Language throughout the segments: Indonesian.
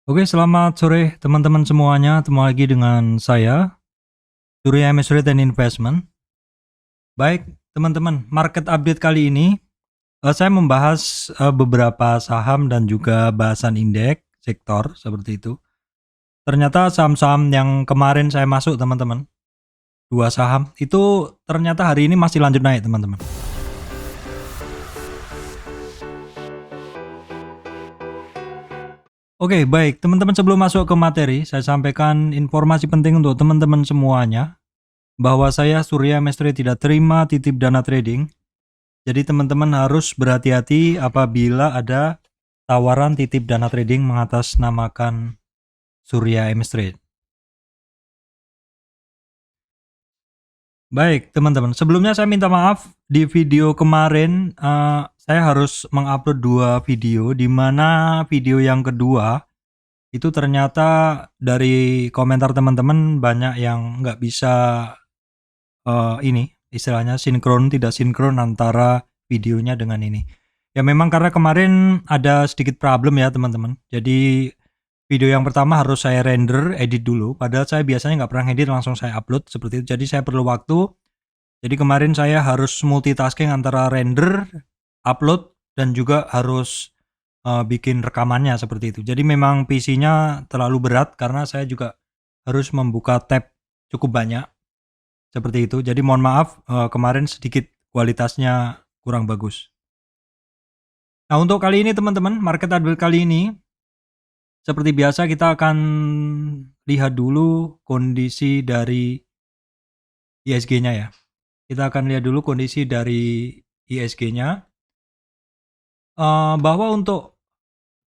Oke, selamat sore teman-teman semuanya. Ketemu lagi dengan saya, Surya MS Rate and Investment. Baik, teman-teman, market update kali ini saya membahas beberapa saham dan juga bahasan indeks sektor seperti itu. Ternyata saham-saham yang kemarin saya masuk, teman-teman, dua saham itu ternyata hari ini masih lanjut naik, teman-teman. Oke, baik, teman-teman, sebelum masuk ke materi, saya sampaikan informasi penting untuk teman-teman semuanya bahwa saya Surya Mestre tidak terima titip dana trading. Jadi teman-teman harus berhati-hati apabila ada tawaran titip dana trading mengatasnamakan Surya MS Trade. Baik teman-teman, sebelumnya saya minta maaf di video kemarin saya harus mengupload dua video, di mana video yang kedua itu ternyata dari komentar teman-teman banyak yang nggak bisa ini istilahnya tidak sinkron antara videonya dengan ini. Ya memang karena kemarin ada sedikit problem ya teman-teman. Jadi video yang pertama harus saya render, edit dulu. Padahal saya biasanya nggak pernah edit, langsung saya upload seperti itu. Jadi saya perlu waktu. Jadi kemarin saya harus multitasking antara render, upload, dan juga harus bikin rekamannya seperti itu. Jadi memang PC-nya terlalu berat karena saya juga harus membuka tab cukup banyak. Seperti itu. Jadi mohon maaf kemarin sedikit kualitasnya kurang bagus. Nah, untuk kali ini teman-teman, market update kali ini seperti biasa kita akan lihat dulu kondisi dari ISG-nya ya. Kita akan lihat dulu kondisi dari ISG-nya. Bahwa untuk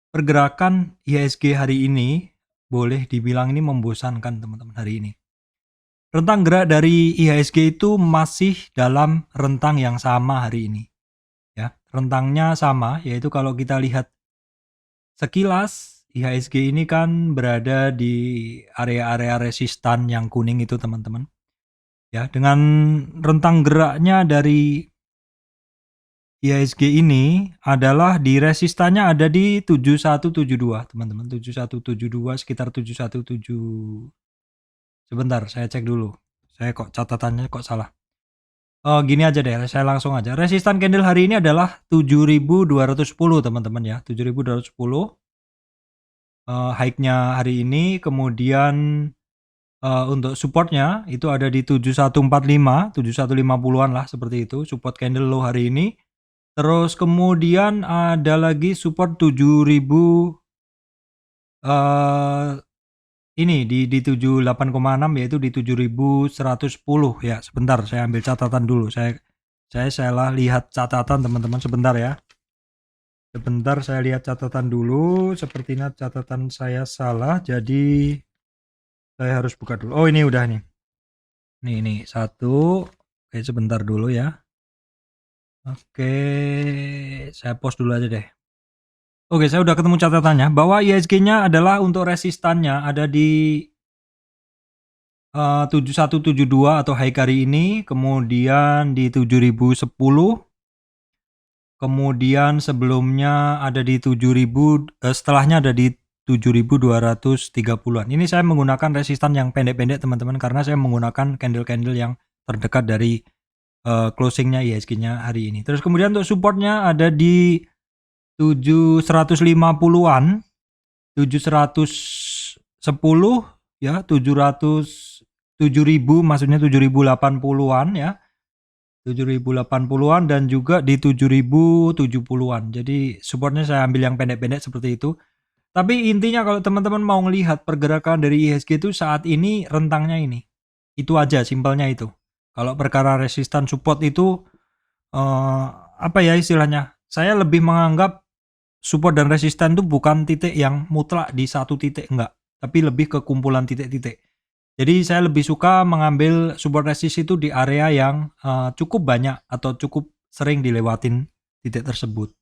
pergerakan ISG hari ini boleh dibilang ini membosankan teman-teman hari ini. Rentang gerak dari IHSG itu masih dalam rentang yang sama hari ini. Ya, rentangnya sama, yaitu kalau kita lihat sekilas IHSG ini kan berada di area-area resistan yang kuning itu teman-teman. Ya, dengan rentang geraknya dari IHSG ini adalah di resistannya ada di 7172 teman-teman, 7172 sekitar 7170. Sebentar, saya cek dulu. Saya kok catatannya kok salah. Oh, gini aja deh, saya langsung aja. Resistan candle hari ini adalah 7210 teman-teman ya, 7210. High-nya hari ini, kemudian untuk supportnya itu ada di 7145, 7150-an lah seperti itu, support candle low hari ini. Terus kemudian ada lagi support 7000 ini di 78,6 yaitu di 7110 ya. Sebentar saya ambil catatan dulu. Saya salah lihat catatan teman-teman, sebentar ya. Sebentar saya lihat catatan dulu. Sepertinya catatan saya salah, jadi saya harus buka dulu. Oh, ini udah nih. Nih satu. Oke, sebentar dulu ya. Oke, saya post dulu aja deh. Oke, saya udah ketemu catatannya bahwa ISG-nya adalah untuk resistannya ada di 7172 atau high hari ini, kemudian di 7010, kemudian sebelumnya ada di 7000, setelahnya ada di 7230-an. Ini saya menggunakan resistan yang pendek-pendek teman-teman, karena saya menggunakan candle-candle yang terdekat dari closingnya ISG-nya hari ini. Terus kemudian untuk supportnya ada di 750-an, 710 ya, 7000 maksudnya 7080-an ya. 7080-an dan juga di 7070-an. Jadi supportnya saya ambil yang pendek-pendek seperti itu. Tapi intinya kalau teman-teman mau melihat pergerakan dari IHSG itu saat ini rentangnya ini. Itu aja, simpelnya itu. Kalau perkara resistan support itu apa ya istilahnya? Saya lebih menganggap support dan resistan itu bukan titik yang mutlak di satu titik, enggak, tapi lebih ke kumpulan titik-titik. Jadi saya lebih suka mengambil support resist itu di area yang cukup banyak atau cukup sering dilewatin titik tersebut.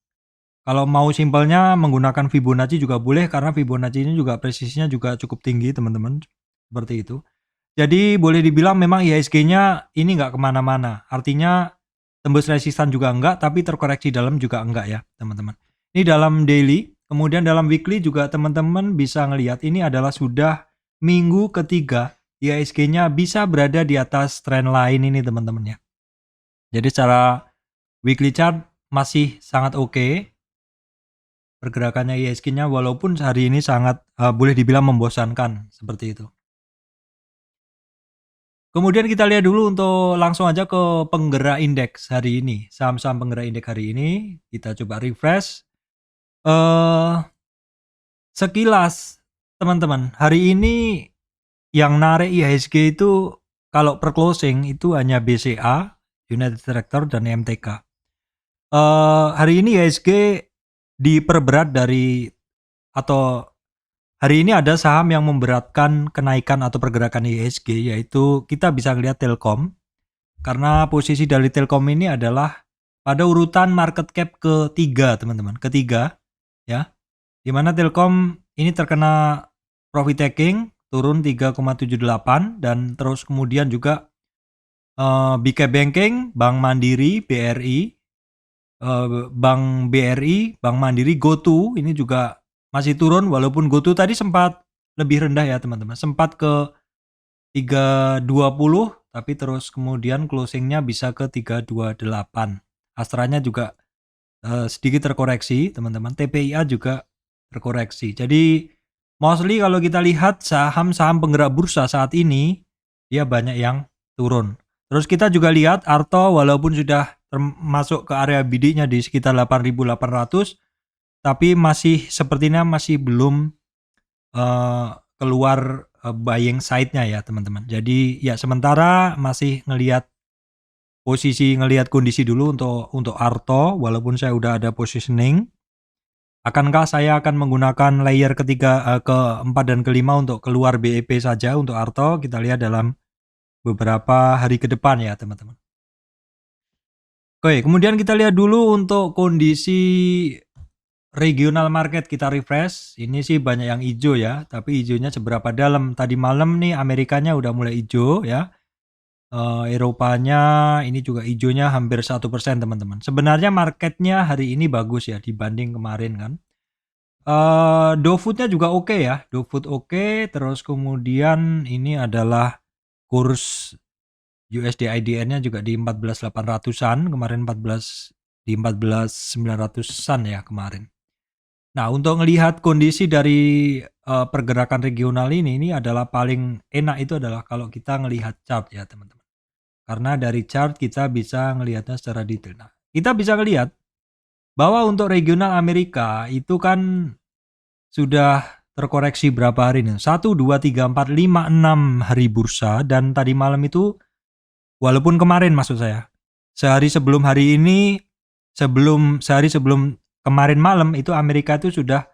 Kalau mau simpelnya menggunakan Fibonacci juga boleh, karena Fibonacci ini juga presisinya juga cukup tinggi teman-teman, seperti itu. Jadi boleh dibilang memang IHSG-nya ini nggak kemana-mana, artinya tembus resistan juga enggak, tapi terkoreksi dalam juga enggak ya teman-teman. Ini dalam daily, Kemudian dalam weekly juga teman-teman bisa ngelihat ini adalah sudah minggu ketiga IHSG-nya bisa berada di atas trend line ini teman-teman ya. Jadi secara weekly chart masih sangat oke pergerakannya IHSG-nya walaupun hari ini sangat boleh dibilang membosankan seperti itu. Kemudian kita lihat dulu untuk langsung aja ke penggerak indeks hari ini. Saham-saham penggerak indeks hari ini kita coba refresh. Sekilas teman-teman, hari ini yang narik IHSG itu kalau per closing itu hanya BCA, United Tractor dan MTK. Hari ini IHSG diperberat dari atau hari ini ada saham yang memberatkan kenaikan atau pergerakan IHSG, yaitu kita bisa lihat Telkom. Karena posisi dari Telkom ini adalah pada urutan market cap ketiga teman-teman, ketiga ya. Di mana Telkom ini terkena profit taking turun 3,78 dan terus kemudian juga BK Banking, Bank Mandiri, BRI, Bank BRI, Bank Mandiri, GoTo ini juga masih turun walaupun GoTo tadi sempat lebih rendah ya teman-teman, sempat ke 320 tapi terus kemudian closingnya bisa ke 328. Astranya juga sedikit terkoreksi teman-teman, TPIA juga terkoreksi. Jadi mostly kalau kita lihat saham-saham penggerak bursa saat ini dia banyak yang turun. Terus kita juga lihat Arto walaupun sudah termasuk ke area bidiknya di sekitar 8.800 tapi masih sepertinya masih belum keluar buying side-nya ya teman-teman. Jadi ya sementara masih ngelihat kondisi dulu untuk Arto walaupun saya udah ada positioning. Akankah saya akan menggunakan layer ketiga, keempat dan kelima untuk keluar BEP saja untuk Arto? Kita lihat dalam beberapa hari ke depan ya teman-teman. Oke, kemudian kita lihat dulu untuk kondisi regional market, kita refresh. Ini sih banyak yang hijau ya, tapi hijaunya seberapa dalam. Tadi malam nih Amerikanya udah mulai hijau ya. Eropanya ini juga hijaunya hampir 1% teman-teman. Sebenarnya marketnya hari ini bagus ya dibanding kemarin kan. GoFood-nya juga oke ya, GoFood oke, terus kemudian ini adalah kurs USD IDN-nya juga di 14.800-an, kemarin 14.900-an ya kemarin. Nah, untuk melihat kondisi dari pergerakan regional ini adalah paling enak itu adalah kalau kita ngelihat chart ya teman-teman. Karena dari chart kita bisa ngelihatnya secara detail. Nah, kita bisa ngelihat bahwa untuk regional Amerika itu kan sudah terkoreksi berapa hari nih? 1, 2, 3, 4, 5, 6 hari bursa dan tadi malam itu walaupun kemarin maksud saya. Sehari sebelum hari ini sehari sebelum kemarin malam itu Amerika itu sudah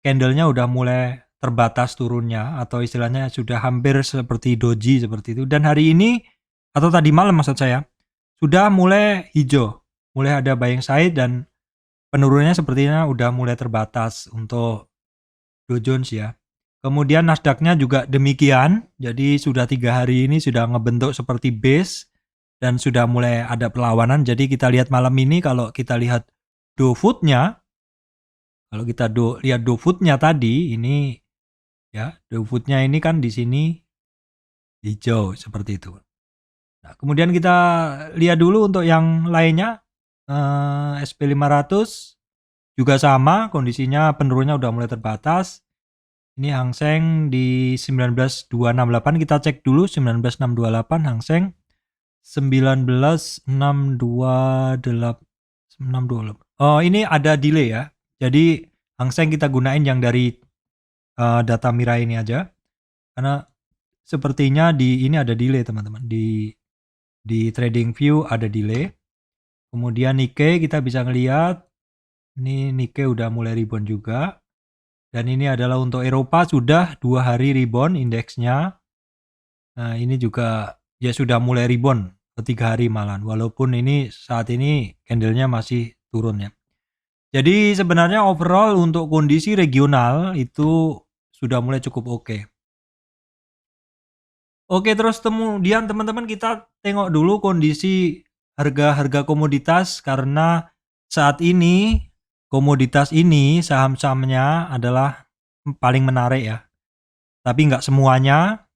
candle-nya udah mulai terbatas turunnya atau istilahnya sudah hampir seperti doji seperti itu dan hari ini atau tadi malam maksud saya sudah mulai hijau, mulai ada buying side dan penurunannya sepertinya udah mulai terbatas untuk Dow Jones ya. Kemudian Nasdaq-nya juga demikian, jadi sudah 3 hari ini sudah ngebentuk seperti base dan sudah mulai ada perlawanan. Jadi kita lihat malam ini kalau kita lihat Dow Food-nya, kalau kita lihat Dow Food-nya tadi ini ya, Dow Food-nya ini kan di sini hijau seperti itu. Nah, kemudian kita lihat dulu untuk yang lainnya SP500 juga sama, kondisinya penurunnya udah mulai terbatas. Ini Hang Seng di 19.268, kita cek dulu 19.628 Hang Seng 19.628. Oh, ini ada delay ya. Jadi Hang Seng kita gunain yang dari data Mirai ini aja. Karena sepertinya di ini ada delay teman-teman. Di TradingView ada delay. Kemudian Nikkei kita bisa ngelihat ini Nikkei udah mulai rebound juga. Dan ini adalah untuk Eropa sudah 2 hari rebound indeksnya. Nah, ini juga ya sudah mulai rebound ke 3 hari malahan. Walaupun ini saat ini candle-nya masih turun ya. Jadi sebenarnya overall untuk kondisi regional itu sudah mulai cukup oke. Oke, terus kemudian teman-teman kita tengok dulu kondisi harga-harga komoditas karena saat ini komoditas ini saham-sahamnya adalah paling menarik ya. Tapi nggak semuanya,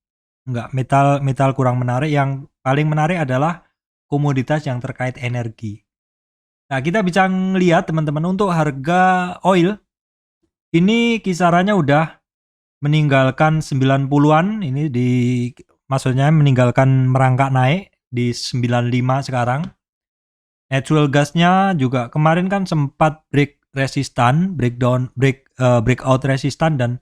nggak metal kurang menarik. Yang paling menarik adalah komoditas yang terkait energi. Nah, kita bisa ngelihat teman-teman untuk harga oil ini kisarannya udah meninggalkan 90-an, ini maksudnya meninggalkan merangkak naik di 95 sekarang. Natural gasnya juga kemarin kan sempat breakout resistan dan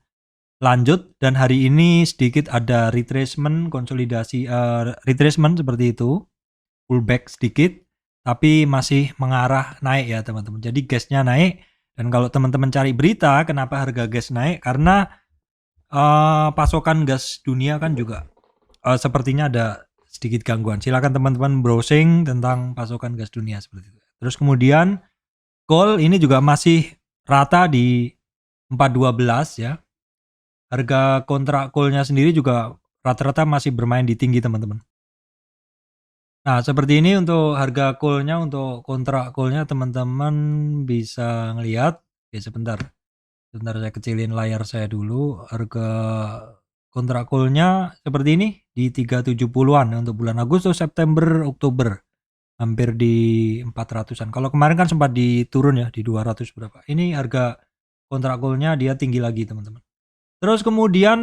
lanjut, dan hari ini sedikit ada retracement, konsolidasi retracement seperti itu, pullback sedikit, tapi masih mengarah naik ya teman-teman. Jadi gasnya naik, dan kalau teman-teman cari berita kenapa harga gas naik, karena pasokan gas dunia kan juga sepertinya ada sedikit gangguan. Silakan teman-teman browsing tentang pasokan gas dunia seperti itu. Terus kemudian gold ini juga masih rata di 412 ya. Harga kontrak coal-nya sendiri juga rata-rata masih bermain di tinggi teman-teman. Nah, seperti ini untuk harga coal-nya, untuk kontrak coal-nya teman-teman bisa ngelihat. Oke, sebentar saya kecilin layar saya dulu. Harga kontrak coal-nya seperti ini di 370-an untuk bulan Agustus, September, Oktober. Hampir di 400-an. Kalau kemarin kan sempat diturun ya di 200 berapa. Ini harga kontrak coal-nya dia tinggi lagi teman-teman. Terus kemudian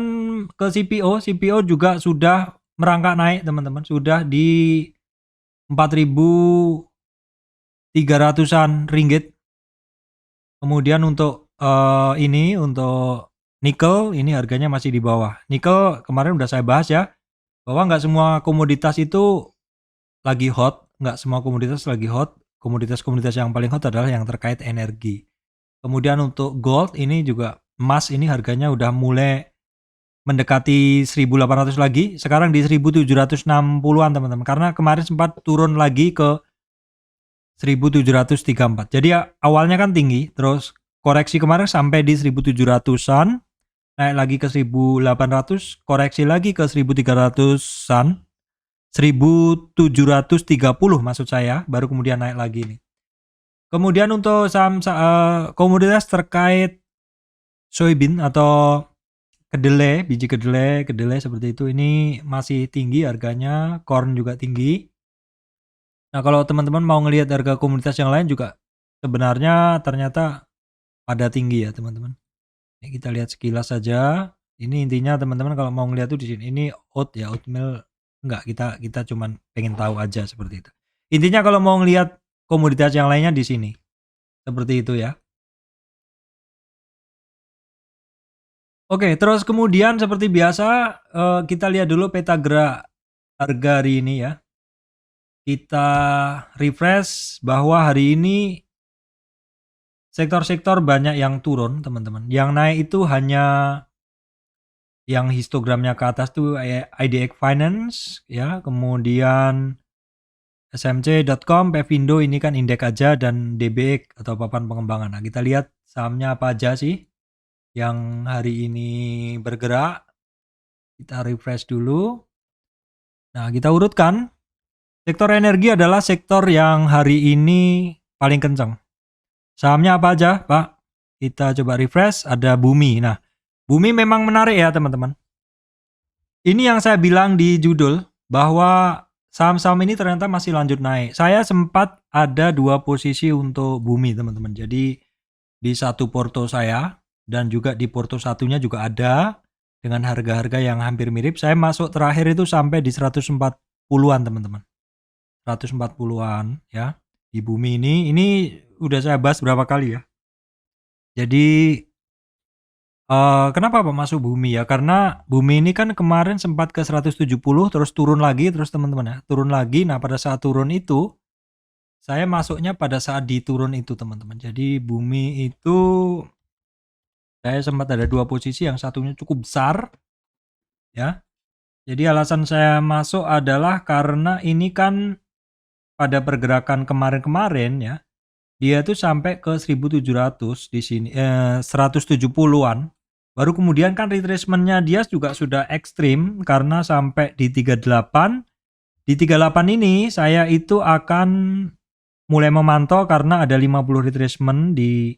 ke CPO juga sudah merangkak naik teman-teman. Sudah di 4.300-an ringgit. Kemudian untuk untuk nikel ini harganya masih di bawah. Nikel kemarin udah saya bahas ya, bahwa nggak semua komoditas itu lagi hot, nggak semua komoditas lagi hot. Komoditas-komoditas yang paling hot adalah yang terkait energi. Kemudian untuk gold ini juga, emas ini harganya udah mulai mendekati 1.800 lagi. Sekarang di 1.760-an teman-teman. Karena kemarin sempat turun lagi ke 1.734. Jadi awalnya kan tinggi, terus koreksi kemarin sampai di 1.700-an, naik lagi ke 1.800, koreksi lagi ke 1.300-an, 1.730 maksud saya, baru kemudian naik lagi nih. Kemudian untuk saham komoditas terkait soybean atau kedelai, biji kedelai seperti itu, ini masih tinggi harganya. Corn juga tinggi. Nah, kalau teman-teman mau ngelihat harga komoditas yang lain juga sebenarnya ternyata pada tinggi ya teman-teman. Ini kita lihat sekilas saja. Ini intinya teman-teman kalau mau ngelihat tuh di sini. Ini oatmeal enggak, kita cuman pengen tahu aja seperti itu. Intinya kalau mau ngelihat komoditas yang lainnya di sini. Seperti itu ya. Oke, terus kemudian seperti biasa kita lihat dulu peta gerak harga hari ini ya. Kita refresh bahwa hari ini sektor-sektor banyak yang turun teman-teman. Yang naik itu hanya yang histogramnya ke atas tuh IDX Finance ya, kemudian smc.com, Pevindo ini kan indeks aja, dan DBX atau papan pengembangan. Nah, kita lihat sahamnya apa aja sih yang hari ini bergerak. Kita refresh dulu. Nah, kita urutkan. Sektor energi adalah sektor yang hari ini paling kencang. Sahamnya apa aja, Pak? Kita coba refresh, ada Bumi. Nah, Bumi memang menarik ya, teman-teman. Ini yang saya bilang di judul, bahwa saham-saham ini ternyata masih lanjut naik. Saya sempat ada 2 posisi untuk Bumi, teman-teman. Jadi, di satu porto saya, dan juga di porto satunya juga ada, dengan harga-harga yang hampir mirip. Saya masuk terakhir itu sampai di 140-an, teman-teman. 140-an ya. Di Bumi ini udah saya bahas berapa kali ya. Jadi kenapa Pak masuk Bumi ya? Karena Bumi ini kan kemarin sempat ke 170, terus turun lagi, terus teman-teman ya, turun lagi. Nah, pada saat turun itu saya masuknya pada saat diturun itu, teman-teman. Jadi Bumi itu saya sempat ada 2 posisi, yang satunya cukup besar ya. Jadi alasan saya masuk adalah karena ini kan pada pergerakan kemarin-kemarin ya, dia tuh sampai ke 1.700 di sini, 170-an. Baru kemudian kan retracement-nya dia juga sudah ekstrim karena sampai di 38. Di 38 ini saya itu akan mulai memantau karena ada 50 retracement di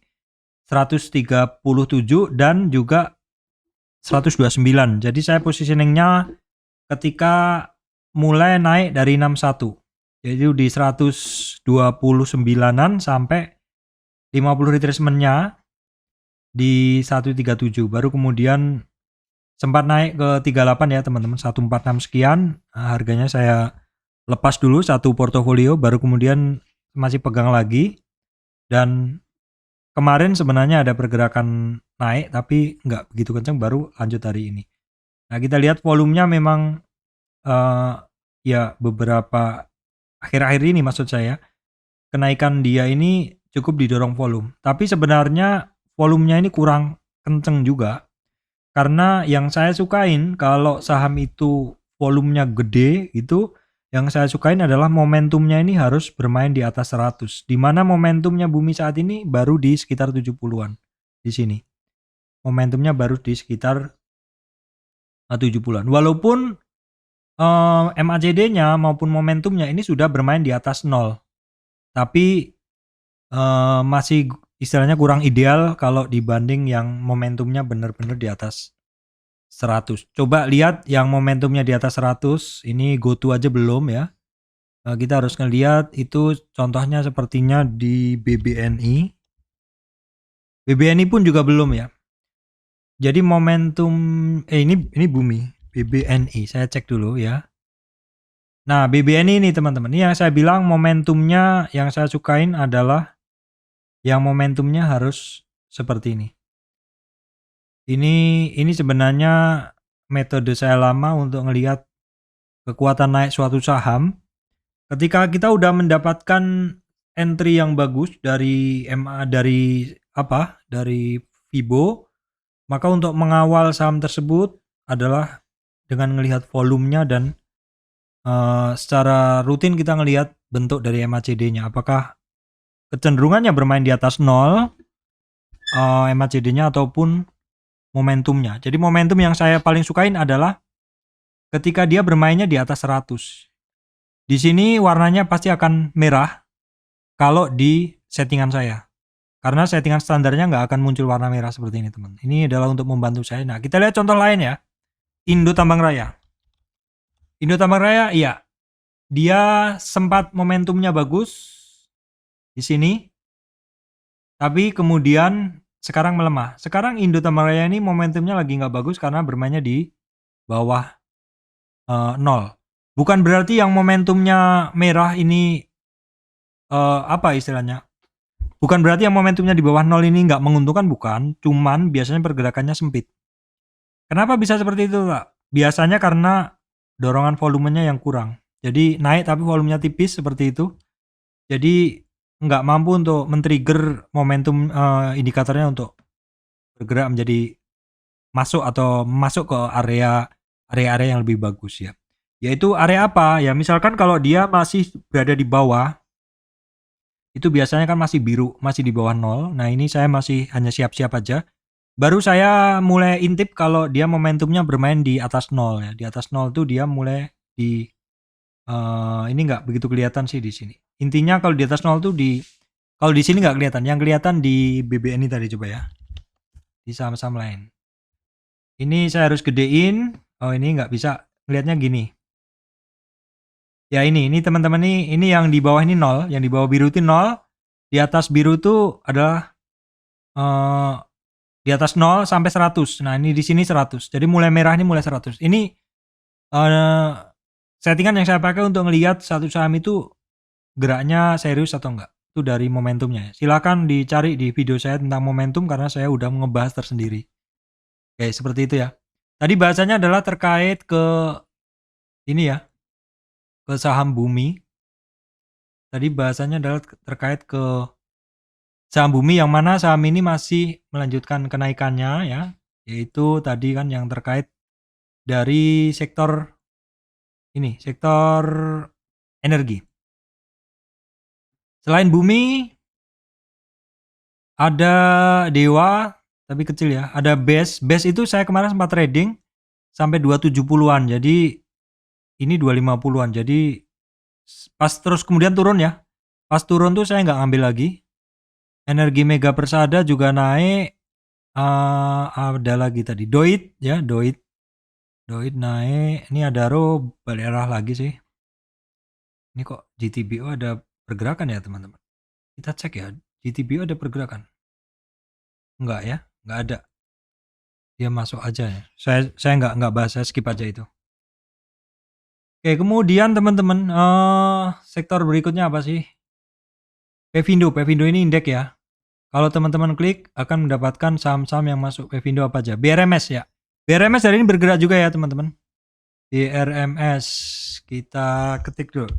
137 dan juga 129. Jadi saya positioningnya ketika mulai naik dari 61. Jadi di 129-an sampai 50 retracement-nya di 137. Baru kemudian sempat naik ke 38 ya teman-teman, 146 sekian. Harganya saya lepas dulu satu portofolio, baru kemudian masih pegang lagi. Dan kemarin sebenarnya ada pergerakan naik tapi nggak begitu kencang, baru lanjut hari ini. Nah kita lihat volumenya memang ya beberapa akhir-akhir ini maksud saya, kenaikan dia ini cukup didorong volume. Tapi sebenarnya volumenya ini kurang kenceng juga. Karena yang saya sukain kalau saham itu volumenya gede itu, yang saya sukain adalah momentumnya ini harus bermain di atas 100. Di mana momentumnya Bumi saat ini baru di sekitar 70-an di sini. Momentumnya baru di sekitar 70-an. Walaupun MACD-nya maupun momentumnya ini sudah bermain di atas 0. Tapi masih istilahnya kurang ideal kalau dibanding yang momentumnya benar-benar di atas 100. Coba lihat yang momentumnya di atas 100, ini GoTo aja belum ya. Kita harus ngelihat itu contohnya sepertinya di BBNI. BBNI pun juga belum ya. Jadi momentum ini Bumi, BBNI. Saya cek dulu ya. Nah, BBNI ini teman-teman. Ini yang saya bilang momentumnya yang saya sukain adalah yang momentumnya harus seperti ini. Ini sebenarnya metode saya lama untuk ngelihat kekuatan naik suatu saham. Ketika kita udah mendapatkan entry yang bagus dari dari Fibo, maka untuk mengawal saham tersebut adalah dengan melihat volumenya dan secara rutin kita ngelihat bentuk dari MACD-nya, apakah kecenderungannya bermain di atas 0 MACD-nya ataupun momentumnya. Jadi momentum yang saya paling sukain adalah ketika dia bermainnya di atas 100. Di sini warnanya pasti akan merah kalau di settingan saya. Karena settingan standarnya nggak akan muncul warna merah seperti ini teman. Ini adalah untuk membantu saya. Nah kita lihat contoh lain ya. Indo Tambang Raya. Indo Tambang Raya iya. Dia sempat momentumnya bagus di sini. Tapi kemudian sekarang melemah. Sekarang Indo Tambang Raya ini momentumnya lagi nggak bagus karena bermainnya di bawah 0. Bukan berarti yang momentumnya merah ini apa istilahnya? Bukan berarti yang momentumnya di bawah 0 ini nggak menguntungkan, bukan. Cuman biasanya pergerakannya sempit. Kenapa bisa seperti itu, Pak? Biasanya karena dorongan volumenya yang kurang. Jadi naik tapi volumenya tipis seperti itu. Jadi nggak mampu untuk men-trigger momentum indikatornya untuk bergerak menjadi masuk ke area yang lebih bagus ya. Yaitu area apa? Ya misalkan kalau dia masih berada di bawah, itu biasanya kan masih biru, masih di bawah 0. Nah ini saya masih hanya siap-siap aja. Baru saya mulai intip kalau dia momentumnya bermain di atas 0 ya. Di atas 0 tuh dia mulai di ini nggak begitu kelihatan sih di sini. Intinya kalau di atas 0 tuh kalau di sini nggak kelihatan. Yang kelihatan di BBNI tadi coba ya. Di saham-saham lain. Ini saya harus gedein. Oh ini nggak bisa. Lihatnya gini. Ya ini teman-teman ini yang di bawah ini 0. Yang di bawah biru itu 0. Di atas biru itu adalah di atas 0 sampai 100. Nah ini di sini 100. Jadi mulai merah ini mulai 100. Ini settingan yang saya pakai untuk ngelihat satu saham itu geraknya serius atau enggak. Itu dari momentumnya. Silakan dicari di video saya tentang momentum karena saya udah ngebahas tersendiri. Oke, seperti itu ya. Tadi bahasanya adalah terkait ke ini ya. Ke saham Bumi. Tadi bahasanya adalah terkait ke saham Bumi yang mana saham ini masih melanjutkan kenaikannya ya. Yaitu tadi kan yang terkait dari sektor energi. Selain Bumi ada Dewa tapi kecil ya. Ada BES. BES itu saya kemarin sempat trading sampai 270-an. Jadi ini 250-an. Jadi pas terus kemudian turun ya. Pas turun tuh saya nggak ngambil lagi. Energi Mega Persada juga naik. Ada lagi tadi Doit ya, Doit naik. Ini Adaro balik arah lagi sih. Ini kok GTBO ada pergerakan ya teman-teman. Kita cek ya, GTBO ada pergerakan. Enggak ya, enggak ada. Dia masuk aja ya. Saya enggak bahas, saya skip aja itu. Oke, kemudian teman-teman, sektor berikutnya apa sih? Pevindo ini indeks ya. Kalau teman-teman klik akan mendapatkan saham-saham yang masuk Pevindo apa aja. BRMS ya. BRMS hari ini bergerak juga ya teman-teman. BRMS kita ketik dulu.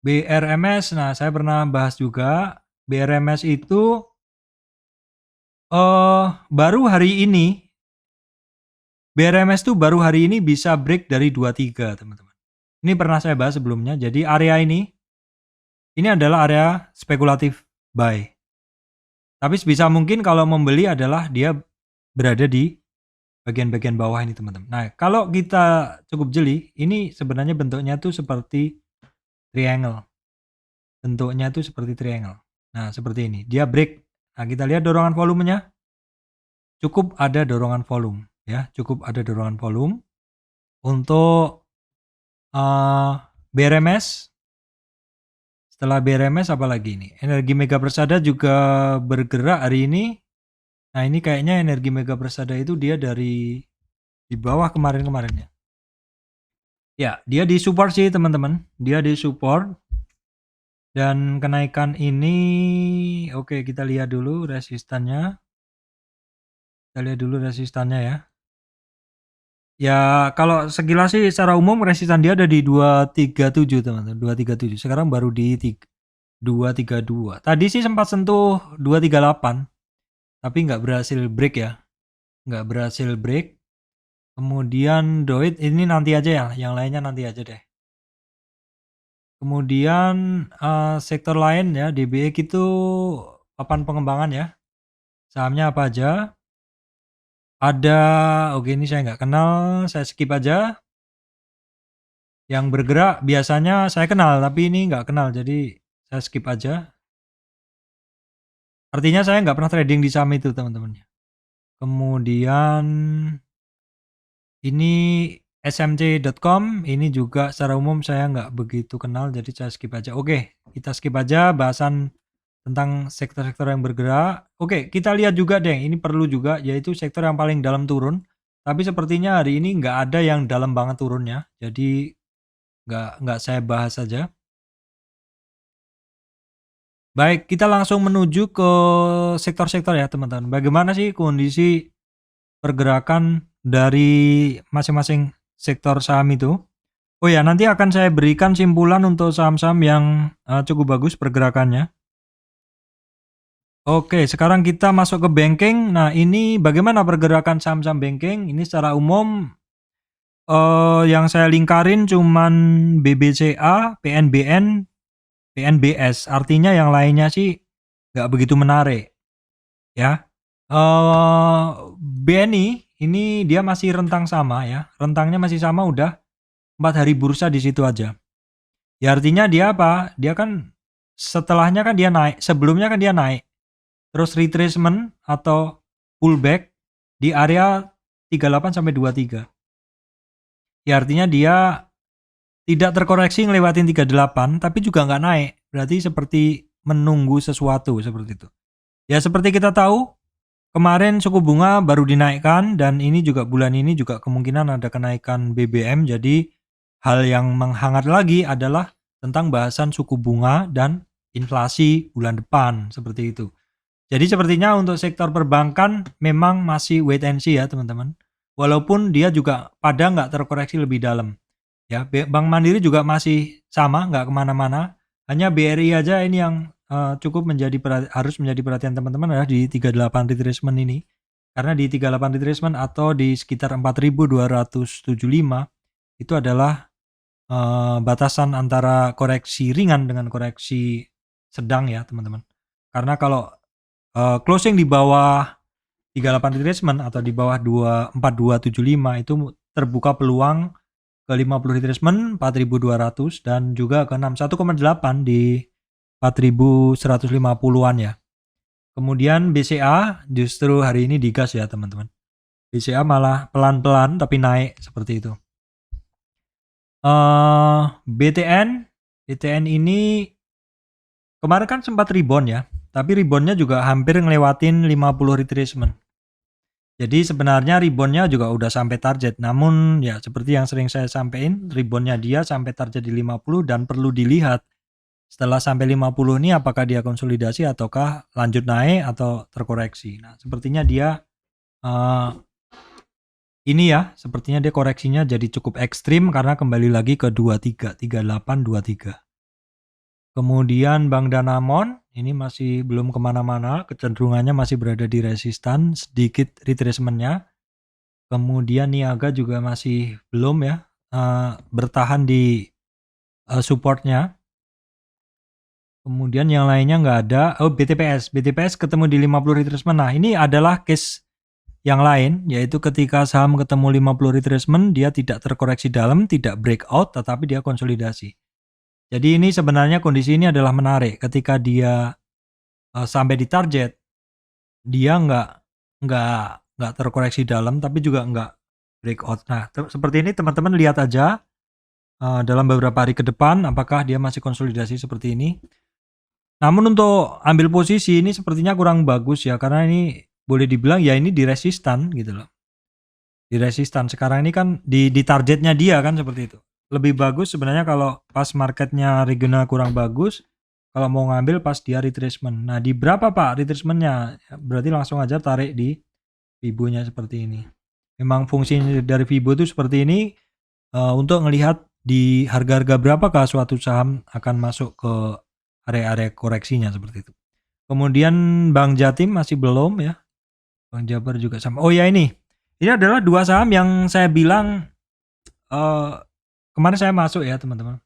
BRMS, nah saya pernah bahas juga. BRMS itu baru hari ini. BRMS tuh baru hari ini bisa break dari 23 teman-teman. Ini pernah saya bahas sebelumnya. Jadi area ini adalah area spekulatif buy. Tapi sebisa mungkin kalau membeli adalah dia berada di bagian-bagian bawah ini teman-teman. Nah kalau kita cukup jeli, ini sebenarnya bentuknya tuh seperti triangle. Bentuknya tuh seperti triangle. Nah seperti ini. Dia break. Nah kita lihat dorongan volumenya. Cukup ada dorongan volume. Ya, cukup ada dorongan volume. Untuk BRMS. Setelah BRMS apa lagi ini? Energi Mega Persada juga bergerak hari ini. Nah ini kayaknya Energi Mega Persada itu dia dari di bawah kemarin-kemarin ya. Ya, dia di support sih teman-teman. Dia di support. Dan kenaikan ini, oke kita lihat dulu resistannya. Kita lihat dulu resistannya ya. Ya kalau sekilas sih secara umum resistan dia ada di 237 teman-teman. 237. Sekarang baru di 232. Tadi sih sempat sentuh 238. Tapi nggak berhasil break ya. Nggak berhasil break. Kemudian Doit ini nanti aja ya. Yang lainnya nanti aja deh. Kemudian sektor lain ya, DBX itu papan pengembangan ya. Sahamnya apa aja? Ada, oke ini saya nggak kenal, saya skip aja. Yang bergerak biasanya saya kenal, tapi ini nggak kenal, jadi saya skip aja. Artinya saya nggak pernah trading di saham itu teman-teman. Kemudian ini smc.com, ini juga secara umum saya nggak begitu kenal, jadi saya skip aja. Oke, kita skip aja bahasan tentang sektor-sektor yang bergerak. Oke, kita lihat juga deh, ini perlu juga, yaitu sektor yang paling dalam turun. Tapi sepertinya hari ini nggak ada yang dalam banget turunnya, jadi nggak saya bahas saja. Baik, kita langsung menuju ke sektor-sektor ya teman-teman. Bagaimana sih kondisi pergerakan dari masing-masing sektor saham itu? Oh ya, nanti akan saya berikan simpulan untuk saham-saham yang cukup bagus pergerakannya. Oke, sekarang kita masuk ke banking. Nah, ini bagaimana pergerakan saham-saham banking? Ini secara umum yang saya lingkarin cuman BBCA, PNBN, PNBS. Artinya yang lainnya sih nggak begitu menarik. Ya, BNI ini dia masih rentang sama ya. Rentangnya masih sama udah 4 hari bursa di situ aja. Ya artinya dia apa? Dia kan setelahnya kan dia naik, sebelumnya kan dia naik. Terus retracement atau pullback di area 38 sampai 23. Ya artinya dia tidak terkoreksi ngelewatin 38 tapi juga nggak naik. Berarti seperti menunggu sesuatu seperti itu. Ya seperti kita tahu kemarin suku bunga baru dinaikkan dan ini juga bulan ini juga kemungkinan ada kenaikan BBM. Jadi hal yang menghangat lagi adalah tentang bahasan suku bunga dan inflasi bulan depan seperti itu. Jadi sepertinya untuk sektor perbankan memang masih wait and see ya teman-teman. Walaupun dia juga pada nggak terkoreksi lebih dalam. Ya, Bank Mandiri juga masih sama, nggak kemana-mana. Hanya BRI aja ini yang cukup harus menjadi perhatian teman-teman adalah di 38 retracement ini. Karena di 38 retracement atau di sekitar 4.275 itu adalah batasan antara koreksi ringan dengan koreksi sedang ya teman-teman. Karena kalau closing di bawah 38 retracement atau di bawah 4275 itu terbuka peluang ke 50 retracement 4200 dan juga ke 61,8 di 4150-an ya. Kemudian BCA justru hari ini digas ya teman-teman. BCA malah pelan-pelan tapi naik seperti itu. BTN ini kemarin kan sempat rebound ya, tapi reboundnya juga hampir ngelewatin 50 retracement. Jadi sebenarnya reboundnya juga udah sampai target, namun ya seperti yang sering saya sampaikan, reboundnya dia sampai target di 50 dan perlu dilihat setelah sampai 50 ini apakah dia konsolidasi ataukah lanjut naik atau terkoreksi. Nah sepertinya dia ini ya, sepertinya dia koreksinya jadi cukup ekstrim karena kembali lagi ke 23, 38, 23. Kemudian Bank Danamon ini masih belum kemana-mana, kecenderungannya masih berada di resistan, sedikit retracementnya. Kemudian Niaga juga masih belum ya, bertahan di supportnya. Kemudian yang lainnya nggak ada. Oh BTPS ketemu di 50 retracement. Nah ini adalah case yang lain, yaitu ketika saham ketemu 50 retracement, dia tidak terkoreksi dalam, tidak breakout, tetapi dia konsolidasi. Jadi ini sebenarnya kondisi ini adalah menarik. Ketika dia sampai di target, dia nggak terkoreksi dalam, tapi juga nggak breakout. Nah seperti ini teman-teman lihat aja dalam beberapa hari ke depan, apakah dia masih konsolidasi seperti ini. Namun untuk ambil posisi ini sepertinya kurang bagus ya, karena ini boleh dibilang ya ini di resistan gitu loh. Di resistan sekarang ini kan di targetnya dia kan seperti itu. Lebih bagus sebenarnya kalau pas marketnya regional kurang bagus, kalau mau ngambil pas dia retracement. Nah di berapa pak retracementnya? Berarti langsung aja tarik di Fibo-nya seperti ini. Memang fungsi dari Fibo itu seperti ini untuk melihat di harga-harga berapakah suatu saham akan masuk ke area-area koreksinya seperti itu. Kemudian Bank Jatim masih belum ya. Bank Jabar juga sama. Oh ya ini adalah dua saham yang saya bilang kemarin saya masuk ya teman-teman.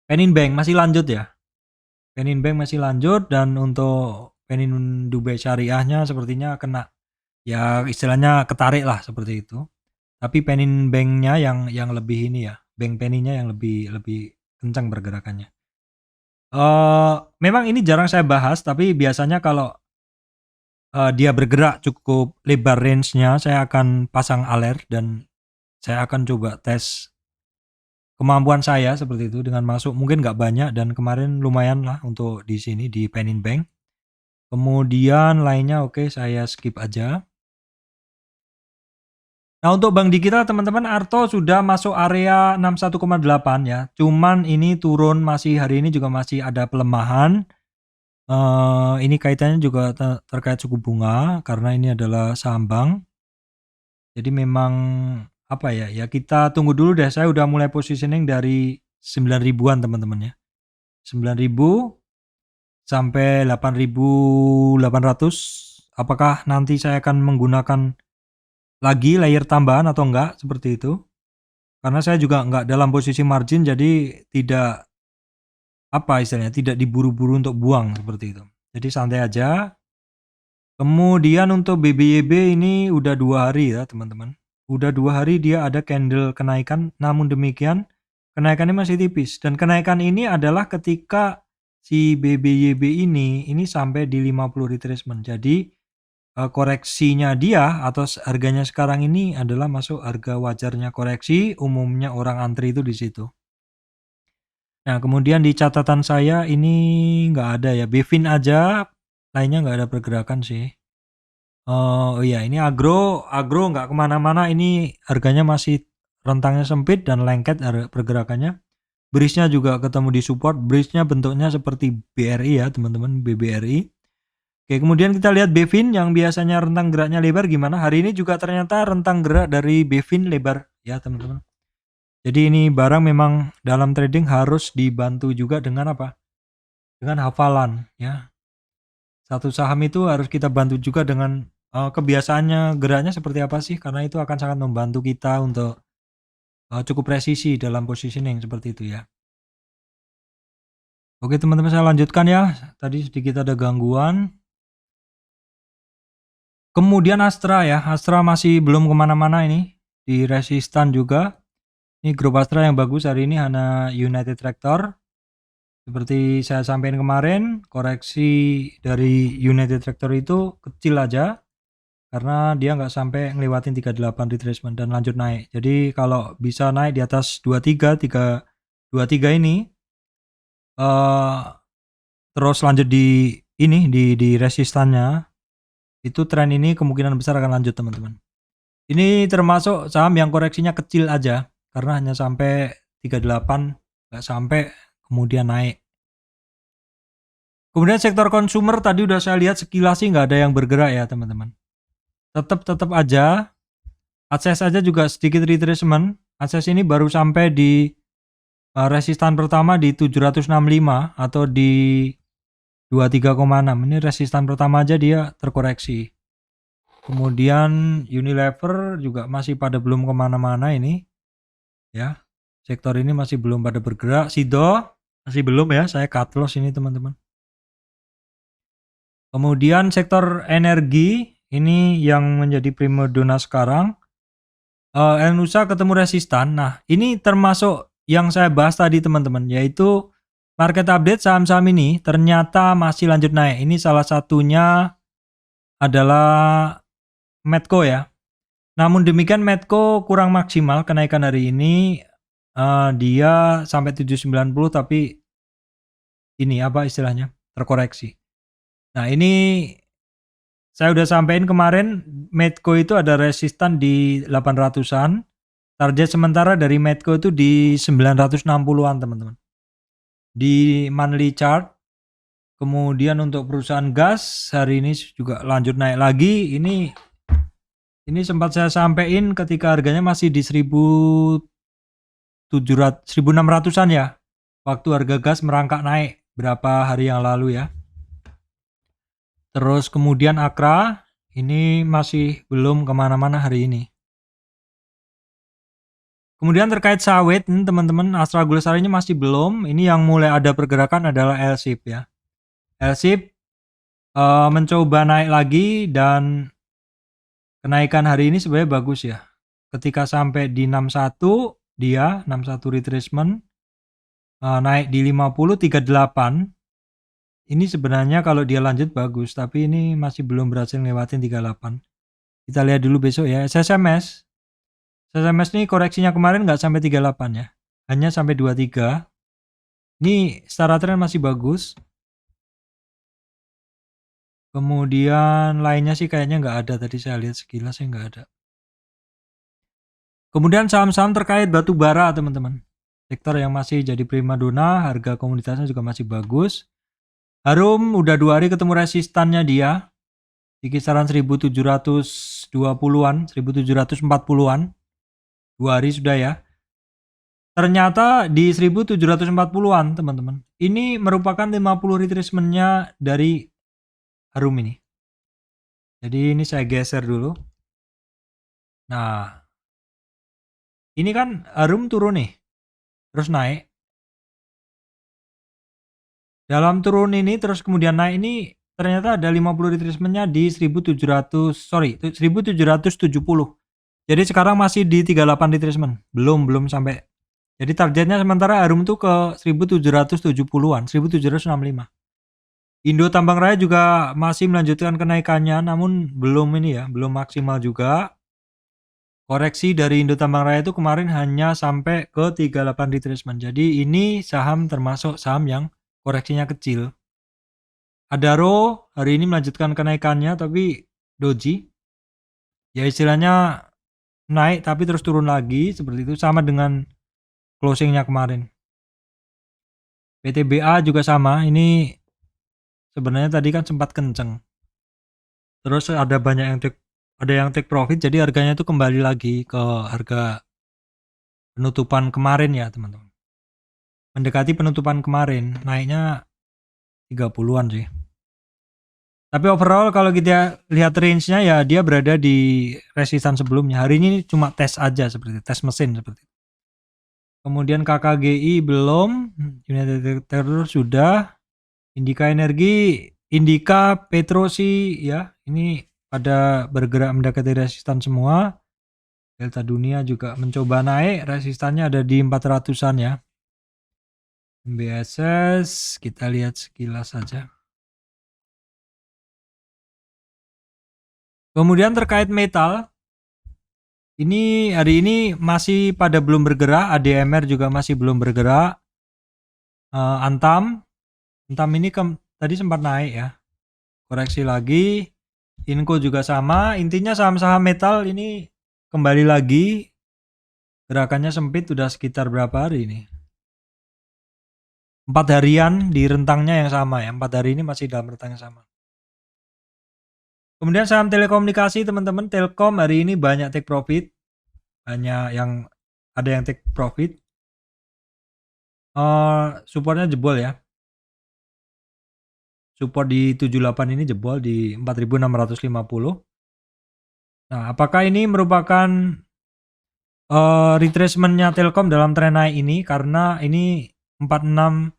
Penin Bank masih lanjut ya. Penin Bank masih lanjut dan untuk Penin Dubai Syariahnya sepertinya kena ya istilahnya ketarik lah seperti itu. Tapi Penin Banknya yang lebih ini ya. Bank Peninnya yang lebih kencang bergerakannya. Memang ini jarang saya bahas tapi biasanya kalau dia bergerak cukup lebar range-nya, saya akan pasang alert dan saya akan coba tes kemampuan saya seperti itu dengan masuk mungkin nggak banyak dan kemarin lumayan lah untuk di sini di Penin Bank. Kemudian lainnya oke saya skip aja. Nah untuk Bank Digital teman-teman Arto sudah masuk area 61,8 ya. Cuman ini turun masih hari ini juga masih ada pelemahan. Ini kaitannya juga terkait suku bunga karena ini adalah saham bank. Jadi memang apa ya? Ya kita tunggu dulu deh. Saya udah mulai positioning dari 9.000-an teman-teman ya. 9.000 sampai 8.800. Apakah nanti saya akan menggunakan lagi layer tambahan atau enggak seperti itu? Karena saya juga enggak dalam posisi margin jadi tidak apa istilahnya tidak diburu-buru untuk buang seperti itu. Jadi santai aja. Kemudian untuk BBYB ini udah 2 hari ya teman-teman. Udah 2 hari dia ada candle kenaikan, namun demikian kenaikannya masih tipis. Dan kenaikan ini adalah ketika si BBYB ini sampai di 50 retracement. Jadi koreksinya dia atau harganya sekarang ini adalah masuk harga wajarnya koreksi, umumnya orang antri itu di situ. Nah kemudian di catatan saya ini nggak ada ya, Bevin aja, lainnya nggak ada pergerakan sih. Oh iya ini agro nggak kemana-mana, ini harganya masih rentangnya sempit dan lengket pergerakannya. Bridge-nya juga ketemu di support, bridge-nya bentuknya seperti BRI ya teman-teman, BBRI. Oke kemudian kita lihat Bevin yang biasanya rentang geraknya lebar gimana, hari ini juga ternyata rentang gerak dari Bevin lebar ya teman-teman. Jadi ini barang memang dalam trading harus dibantu juga dengan apa? Dengan hafalan ya. Satu saham itu harus kita bantu juga dengan kebiasaannya geraknya seperti apa sih, karena itu akan sangat membantu kita untuk cukup presisi dalam positioning seperti itu ya. Oke teman-teman saya lanjutkan ya, tadi sedikit ada gangguan. Kemudian Astra ya, Astra masih belum kemana-mana ini, di resistan juga. Ini grup Astra yang bagus hari ini hanya United Tractor. Seperti saya sampaikan kemarin, koreksi dari United Tractor itu kecil aja karena dia nggak sampai ngelewatin 38 retracement dan lanjut naik. Jadi kalau bisa naik di atas 23 ini terus lanjut di ini di resistannya, itu tren ini kemungkinan besar akan lanjut, teman-teman. Ini termasuk saham yang koreksinya kecil aja karena hanya sampai 38, nggak sampai kemudian naik. Kemudian sektor consumer tadi udah saya lihat sekilas sih nggak ada yang bergerak ya, teman-teman. Tetap aja akses aja juga sedikit retracement. Akses ini baru sampai di resistan pertama di 765 atau di 23,6. Ini resistan pertama aja dia terkoreksi. Kemudian Unilever juga masih pada belum kemana-mana ini ya. Sektor ini masih belum pada bergerak. Sido masih belum ya, saya cut loss ini, teman-teman. Kemudian sektor energi ini yang menjadi primadona sekarang. Nusa ketemu resistan. Nah, ini termasuk yang saya bahas tadi, teman-teman, yaitu market update saham-saham ini ternyata masih lanjut naik. Ini salah satunya adalah Medco ya. Namun demikian Medco kurang maksimal kenaikan hari ini. Dia sampai 790 tapi ini apa istilahnya? Terkoreksi. Nah, ini saya udah sampaikan kemarin, Medco itu ada resistan di 800-an. Target sementara dari Medco itu di 960-an, teman-teman. Di monthly chart. Kemudian untuk perusahaan gas hari ini juga lanjut naik lagi. Ini sempat saya sampaikan ketika harganya masih di 1600-an ya. Waktu harga gas merangkak naik berapa hari yang lalu ya. Terus kemudian Akra ini masih belum kemana-mana hari ini. Kemudian terkait sawit, teman-teman, Astra Gula Sarinya masih belum. Ini yang mulai ada pergerakan adalah LSIP ya. LSIP mencoba naik lagi dan kenaikan hari ini sebenarnya bagus ya. Ketika sampai di 61, dia 61 retracement, naik di 50, 38. Ini sebenarnya kalau dia lanjut bagus, tapi ini masih belum berhasil lewatin 38. Kita lihat dulu besok ya. SSMS ini koreksinya kemarin nggak sampai 38 ya, hanya sampai 23. Ini secara tren masih bagus. Kemudian lainnya sih kayaknya nggak ada, tadi saya lihat sekilas sih nggak ada. Kemudian saham-saham terkait batu bara, teman-teman. Sektor yang masih jadi primadona, harga komoditasnya juga masih bagus. Harum udah 2 hari ketemu resistannya dia di kisaran 1720-an, 1740-an. 2 hari sudah ya. Ternyata di 1740-an, teman-teman. Ini merupakan 50 retracement-nya dari Harum ini. Jadi ini saya geser dulu. Nah, ini kan Harum turun nih, terus naik. Dalam turun ini terus kemudian naik ini ternyata ada 50 retracement-nya di 1770. Jadi sekarang masih di 38 retracement. Belum sampai. Jadi targetnya sementara Harum tuh ke 1770-an, 1765. Indo Tambang Raya juga masih melanjutkan kenaikannya, namun belum maksimal juga. Koreksi dari Indo Tambang Raya itu kemarin hanya sampai ke 38 retracement. Jadi ini saham termasuk saham yang koreksinya kecil. Adaro hari ini melanjutkan kenaikannya tapi doji. Ya istilahnya naik tapi terus turun lagi seperti itu, sama dengan closingnya kemarin. PTBA juga sama, ini sebenarnya tadi kan sempat kenceng. Terus ada yang take profit, jadi harganya itu kembali lagi ke harga penutupan kemarin ya, teman-teman. Mendekati penutupan kemarin, naiknya 30-an sih. Tapi overall kalau kita lihat range-nya ya dia berada di resistan sebelumnya. Hari ini cuma tes aja, seperti tes mesin seperti itu. Kemudian KKGI belum, United Tractor sudah, Indika Energi, Indika, Petrosi ya, ini pada bergerak mendekati resistan semua. Delta Dunia juga mencoba naik, resistannya ada di 400-an ya. MBSS kita lihat sekilas saja. Kemudian terkait metal, ini hari ini masih pada belum bergerak, ADMR juga masih belum bergerak. Antam ini tadi sempat naik ya, koreksi lagi. Inco juga sama, intinya saham-saham metal ini kembali lagi, gerakannya sempit, udah sekitar berapa hari ini? 4 harian di rentangnya yang sama ya, 4 hari ini masih dalam rentang yang sama. Kemudian saham telekomunikasi teman-teman, Telkom hari ini banyak take profit, banyak yang ada yang take profit. Supportnya jebol ya, support di 78 ini jebol di 4650. Nah, apakah ini merupakan retracementnya Telkom dalam tren naik ini? Karena ini 4550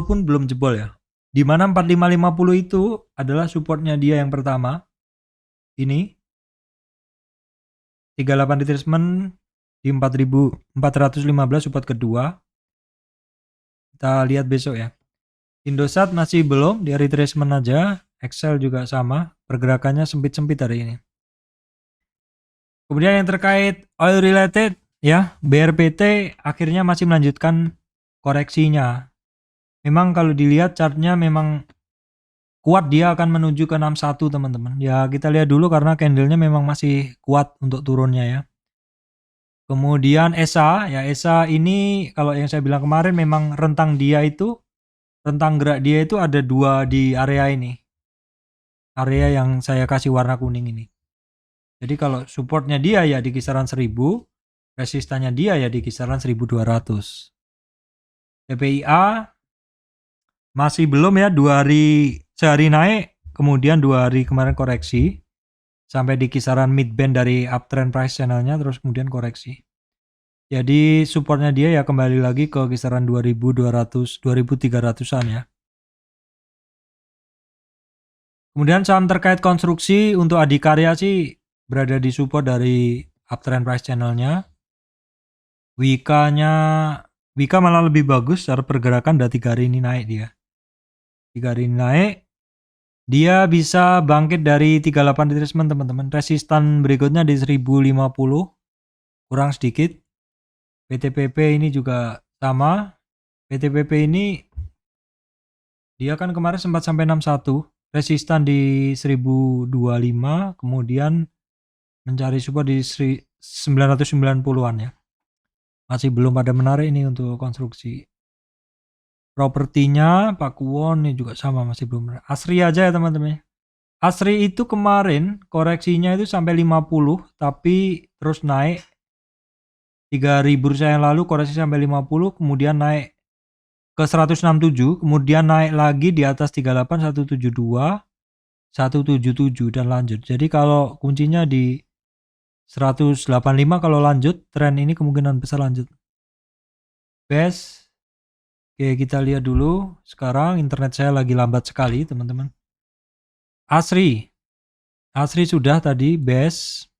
pun belum jebol ya, dimana 4550 itu adalah supportnya dia yang pertama. Ini 38 retracement di 4415 support kedua. Kita lihat besok ya. Indosat masih belum, dia retracement aja. Excel juga sama, pergerakannya sempit-sempit hari ini. Kemudian yang terkait oil related ya, BRPT akhirnya masih melanjutkan koreksinya. Memang kalau dilihat chartnya memang kuat, dia akan menuju ke 61 teman-teman. Ya kita lihat dulu karena candlenya memang masih kuat untuk turunnya ya. Kemudian ESA ya, ESA ini kalau yang saya bilang kemarin memang rentang gerak dia itu ada 2 di area ini. Area yang saya kasih warna kuning ini. Jadi kalau supportnya dia ya di kisaran 1000, resistannya dia ya di kisaran 1200. TPIA masih belum ya, 2 hari, sehari naik, kemudian 2 hari kemarin koreksi sampai di kisaran mid band dari uptrend price channelnya, terus kemudian koreksi. Jadi supportnya dia ya kembali lagi ke kisaran 2200, 2300-an ya. Kemudian saham terkait konstruksi untuk Adikarya sih berada di support dari uptrend price channelnya. Wika malah lebih bagus secara pergerakan, udah 3 hari ini naik dia. 3 hari ini naik. Dia bisa bangkit dari 38 retracement teman-teman. Resistan berikutnya di 1050. Kurang sedikit. PTPP ini juga sama. PTPP ini dia kan kemarin sempat sampai 61. Resistan di 1025. Kemudian mencari support di 990-an ya. Masih belum pada menarik ini untuk konstruksi. Propertinya Pakuwon ini juga sama, masih belum menarik. Asri aja ya teman-teman. Asri itu kemarin koreksinya itu sampai 50, tapi terus naik. 3 hari bursa yang lalu koreksi sampai 50, kemudian naik ke 167, kemudian naik lagi di atas 38, 172, 177 dan lanjut. Jadi kalau kuncinya di 185 kalau lanjut, tren ini kemungkinan besar lanjut. Best. Oke, kita lihat dulu. Sekarang internet saya lagi lambat sekali, teman-teman. Asri sudah tadi, best.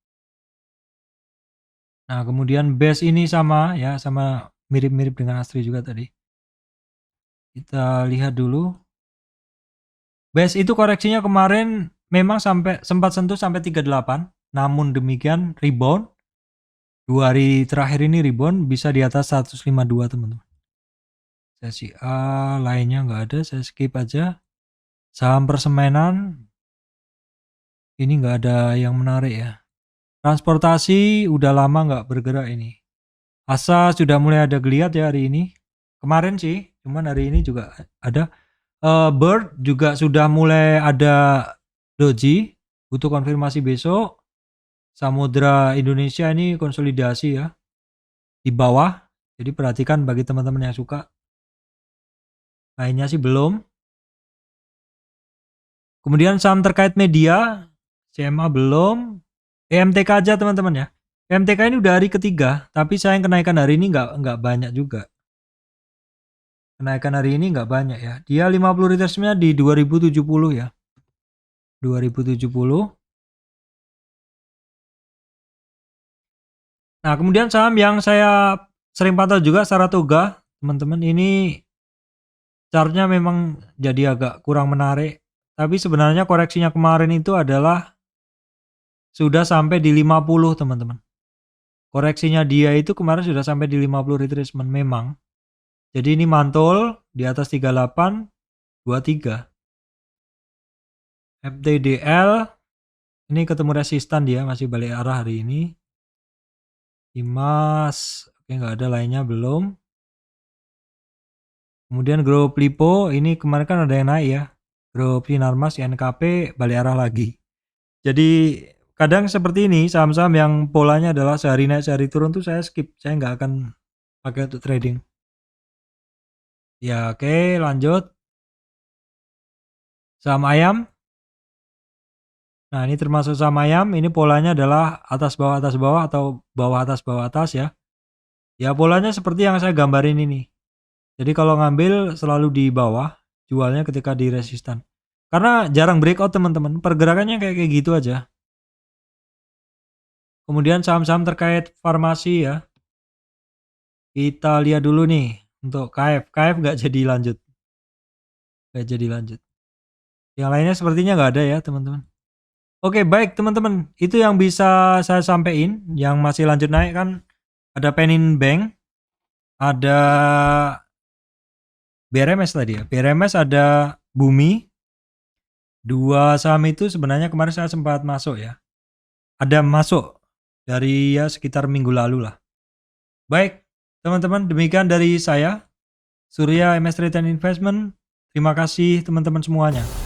Nah, kemudian best ini sama ya, sama mirip-mirip dengan Asri juga tadi. Kita lihat dulu. Best itu koreksinya kemarin memang sempat sentuh sampai 38, namun demikian rebound. 2 hari terakhir ini rebound bisa di atas 152, teman-teman. Sesi A lainnya nggak ada, saya skip aja. Saham persemenan ini nggak ada yang menarik ya. Transportasi udah lama nggak bergerak ini. Asa sudah mulai ada geliat ya hari ini. Kemarin sih, cuman hari ini juga ada. Bird juga sudah mulai ada doji, butuh konfirmasi besok. Samudra Indonesia ini konsolidasi ya di bawah. Jadi perhatikan bagi teman-teman yang suka. Lainnya sih belum. Kemudian saham terkait media, CMA belum. EMTK aja teman-teman ya. EMTK ini udah hari ketiga, tapi sayang kenaikan hari ini nggak banyak juga. Kenaikan hari ini nggak banyak ya. Dia 50 retracement-nya di 2070 ya. 2070. Nah, kemudian saham yang saya sering pantau juga Saratoga. teman-teman. Ini chartnya memang jadi agak kurang menarik, tapi sebenarnya koreksinya kemarin itu adalah sudah sampai di 50 teman-teman. Koreksinya dia itu kemarin sudah sampai di 50 retracement memang. Jadi ini mantul di atas 38 23. FTDL ini ketemu resistan, dia masih balik arah hari ini. IMAS oke, nggak ada lainnya belum. Kemudian grup Lipo ini kemarin kan ada yang naik ya. Grup Sinarmas, NKP balik arah lagi. Jadi kadang seperti ini saham-saham yang polanya adalah sehari naik sehari turun tuh saya skip, saya nggak akan pakai untuk trading. Ya oke, lanjut. Saham ayam. Nah ini termasuk saham ayam, ini polanya adalah atas bawah atau bawah atas ya. Ya polanya seperti yang saya gambarin ini. Jadi kalau ngambil selalu di bawah, jualnya ketika di resistan. Karena jarang breakout teman-teman, pergerakannya kayak gitu aja. Kemudian saham-saham terkait farmasi ya. Kita lihat dulu nih untuk KF. KF nggak jadi lanjut. Nggak jadi lanjut. Yang lainnya sepertinya nggak ada ya teman-teman. Oke baik teman-teman. Itu yang bisa saya sampaikan. Yang masih lanjut naik kan ada Penin Bank. Ada BRMS tadi ya. BRMS ada Bumi. Dua saham itu sebenarnya kemarin saya sempat masuk ya. Ada masuk dari ya sekitar minggu lalu lah. Baik teman-teman, demikian dari saya. Surya MS Trade and Investment. Terima kasih teman-teman semuanya.